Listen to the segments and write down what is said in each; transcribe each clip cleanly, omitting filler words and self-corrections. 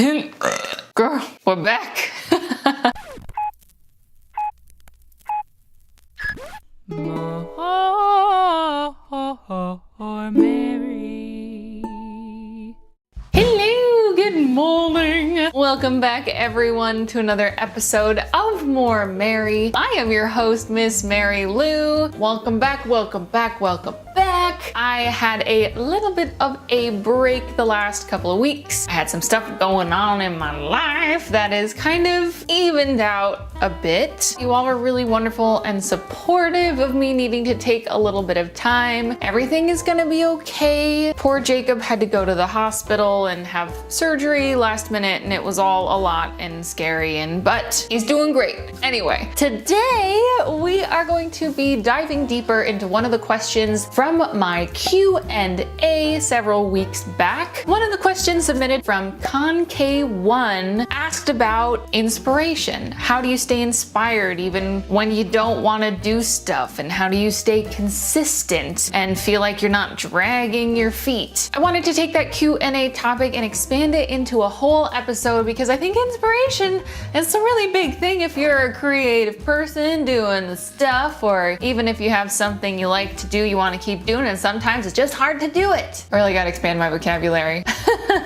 Girl, we're back. More Mary. Hello, good morning. Welcome back everyone to another episode of More Mary. I am your host, Miss Mary Lou. Welcome back, welcome back, welcome back. I had a little bit of a break the last couple of weeks. I had some stuff going on in my life that is kind of evened out a bit. You all were really wonderful and supportive of me needing to take a little bit of time. Everything is gonna be okay. Poor Jacob had to go to the hospital and have surgery last minute, and it was all a lot and scary, but he's doing great. Anyway, today we are going to be diving deeper into one of the questions from my Q&A several weeks back. One of the questions submitted from Kahn K1 asked about inspiration. How do you stay inspired even when you don't want to do stuff? And how do you stay consistent and feel like you're not dragging your feet? I wanted to take that Q&A topic and expand it into a whole episode because I think inspiration is a really big thing if you're a creative person doing stuff, or even if you have something you like to do, you want to keep doing it. Sometimes it's just hard to do it. I really got to expand my vocabulary.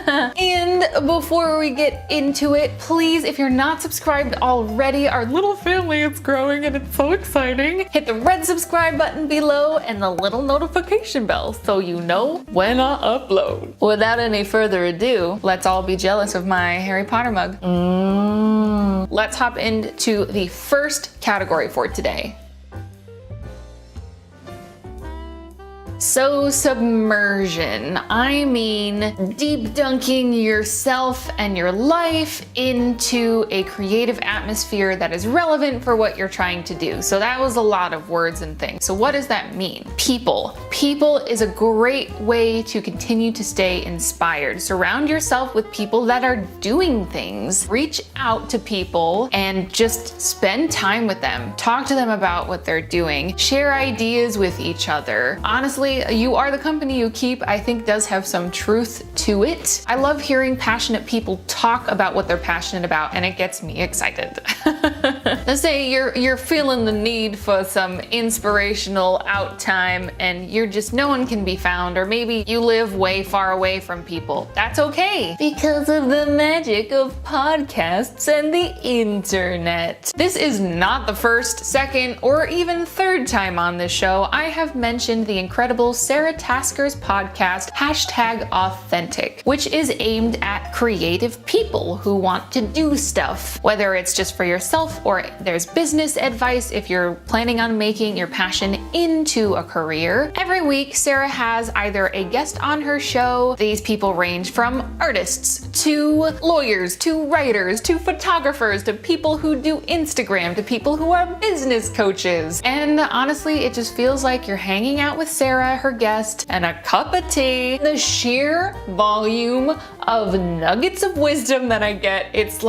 And before we get into it, please, if you're not subscribed already, our little family is growing and it's so exciting. Hit the red subscribe button below and the little notification bell so you know when I upload. Without any further ado, let's all be jealous of my Harry Potter mug. Let's hop into the first category for today. So submersion, I mean deep dunking yourself and your life into a creative atmosphere that is relevant for what you're trying to do. So that was a lot of words and things. So what does that mean? People. People is a great way to continue to stay inspired. Surround yourself with people that are doing things. Reach out to people and just spend time with them. Talk to them about what they're doing. Share ideas with each other. Honestly, you are the company you keep, I think does have some truth to it. I love hearing passionate people talk about what they're passionate about, and it gets me excited. Let's say you're feeling the need for some inspirational out time and no one can be found, or maybe you live way far away from people. That's okay, because of the magic of podcasts and the internet. This is not the first, second, or even third time on this show I have mentioned the incredible Sarah Tasker's podcast, #Authentic, which is aimed at creative people who want to do stuff, whether it's just for yourself or there's business advice if you're planning on making your passion into a career. Every week, Sarah has either a guest on her show. These people range from artists to lawyers to writers to photographers to people who do Instagram to people who are business coaches. And honestly, it just feels like you're hanging out with Sarah, her guest, and a cup of tea. The sheer volume of nuggets of wisdom that I get, it's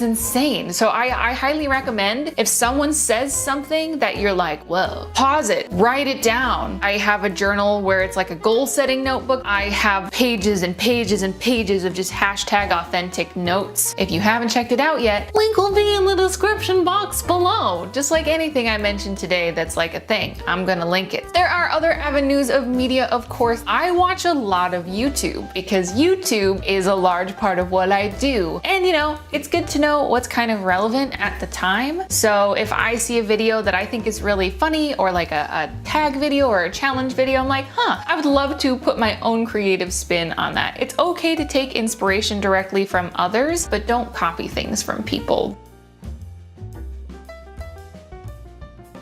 insane. So I highly recommend, if someone says something that you're like, whoa, pause it, write it down. I have a journal where it's like a goal setting notebook. I have pages and pages and pages of just #authentic notes. If you haven't checked it out yet, link will be in the description box below. Just like anything I mentioned today that's like a thing, I'm gonna link it. There are other avenues of media, of course. I watch a lot of YouTube because YouTube is a large part of what I do. And it's good to know what's kind of relevant at the time. So if I see a video that I think is really funny, or like a tag video or a challenge video, I'm like, I would love to put my own creative spin on that. It's okay to take inspiration directly from others, but don't copy things from people.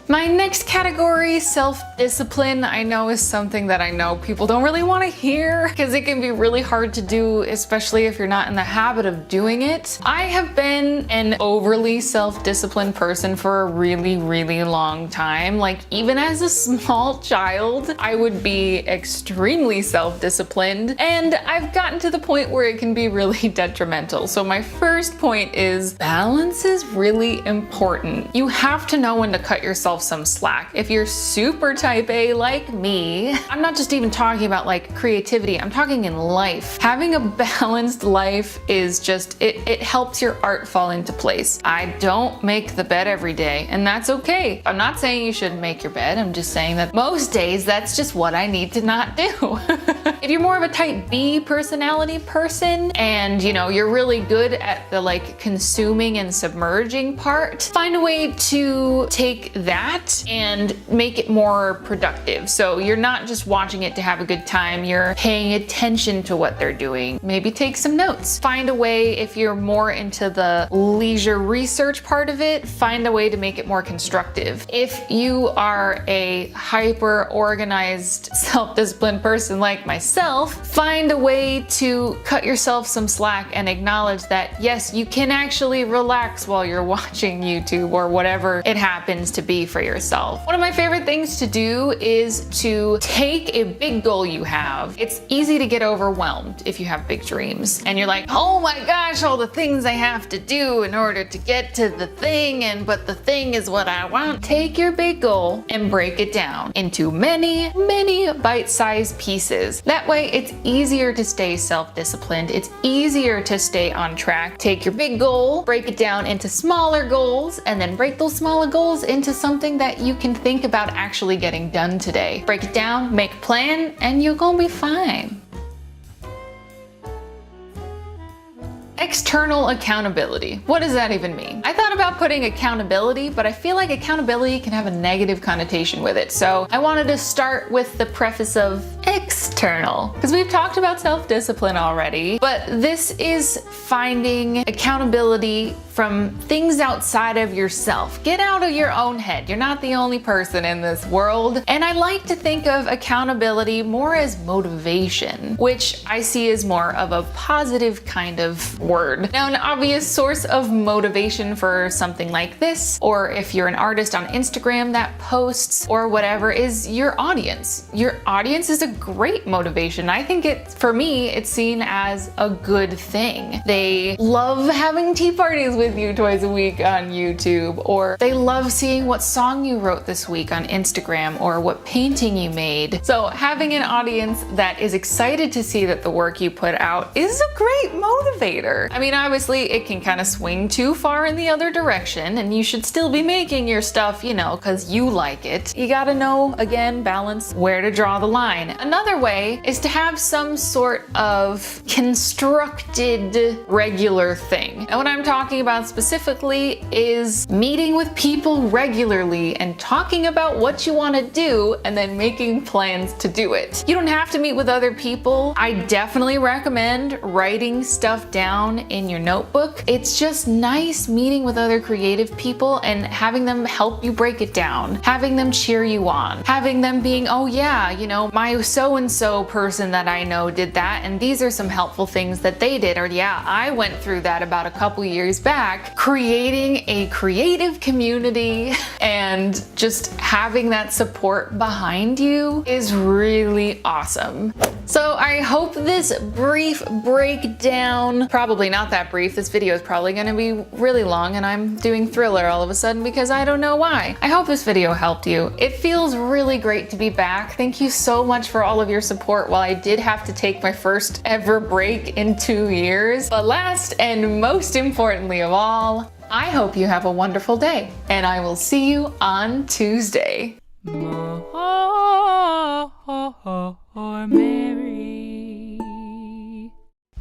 My next category, self-discipline, I know is something that I know people don't really want to hear because it can be really hard to do, especially if you're not in the habit of doing it. I have been an overly self-disciplined person for a really, really long time. Like, even as a small child, I would be extremely self-disciplined, and I've gotten to the point where it can be really detrimental. So my first point is balance is really important. You have to know when to cut yourself some slack. If you're super type A like me, I'm not just even talking about like creativity, I'm talking in life. Having a balanced life is just, it helps your art fall into place. I don't make the bed every day, and that's okay. I'm not saying you shouldn't make your bed, I'm just saying that most days that's just what I need to not do. If you're more of a type B personality person and you're really good at the like consuming and submerging part, find a way to take that and make it more productive. So you're not just watching it to have a good time, you're paying attention to what they're doing. Maybe take some notes. Find a way, if you're more into the leisure research part of it, find a way to make it more constructive. If you are a hyper organized, self-disciplined person like myself, find a way to cut yourself some slack and acknowledge that yes, you can actually relax while you're watching YouTube or whatever it happens to be for yourself. One of my favorite things to do is to take a big goal you have. It's easy to get overwhelmed if you have big dreams and you're like, oh my gosh, all the things I have to do in order to get to the thing, but the thing is what I want. Take your big goal and break it down into many bite-sized pieces. That way it's easier to stay self-disciplined. It's easier to stay on track. Take your big goal, break it down into smaller goals, and then break those smaller goals into something that you can think about actually getting done today. Break it down, make a plan, and you're gonna be fine. External accountability. What does that even mean? I thought about putting accountability, but I feel like accountability can have a negative connotation with it. So I wanted to start with the preface of external, because we've talked about self-discipline already, but this is finding accountability from things outside of yourself. Get out of your own head. You're not the only person in this world. And I like to think of accountability more as motivation, which I see as more of a positive kind of word. Now, an obvious source of motivation for something like this, or if you're an artist on Instagram that posts or whatever, is your audience. Your audience is a great motivation. I think for me, it's seen as a good thing. They love having tea parties with you twice a week on YouTube, or they love seeing what song you wrote this week on Instagram or what painting you made. So having an audience that is excited to see that the work you put out is a great motivator. I mean, obviously it can kind of swing too far in the other direction, and you should still be making your stuff, because you like it. You gotta know, again, balance where to draw the line. Another way is to have some sort of constructed regular thing. And what I'm talking about specifically is meeting with people regularly and talking about what you want to do and then making plans to do it. You don't have to meet with other people. I definitely recommend writing stuff down in your notebook. It's just nice meeting with other creative people and having them help you break it down, having them cheer you on, having them being, oh yeah, my so-and-so person that I know did that, and these are some helpful things that they did, or yeah, I went through that about a couple years back. Creating a creative community and just having that support behind you is really awesome. So I hope this brief breakdown, probably not that brief, this video is probably gonna be really long and I'm doing Thriller all of a sudden because I don't know why. I hope this video helped you. It feels really great to be back. Thank you so much for all of your support while I did have to take my first ever break in 2 years. But last and most importantly of all, I hope you have a wonderful day and I will see you on Tuesday.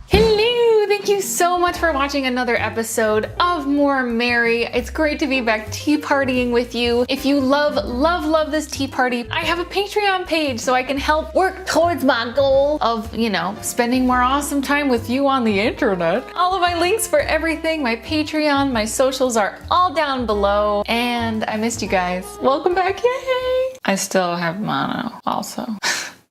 Hello, thank you so much for watching another episode of More Mary. It's great to be back tea partying with you. If you love this tea party, I have a Patreon page so I can help work towards my goal of, spending more awesome time with you on the internet. All of my links for everything, my Patreon, my socials are all down below, and I missed you guys. Welcome back, yay! I still have mono also.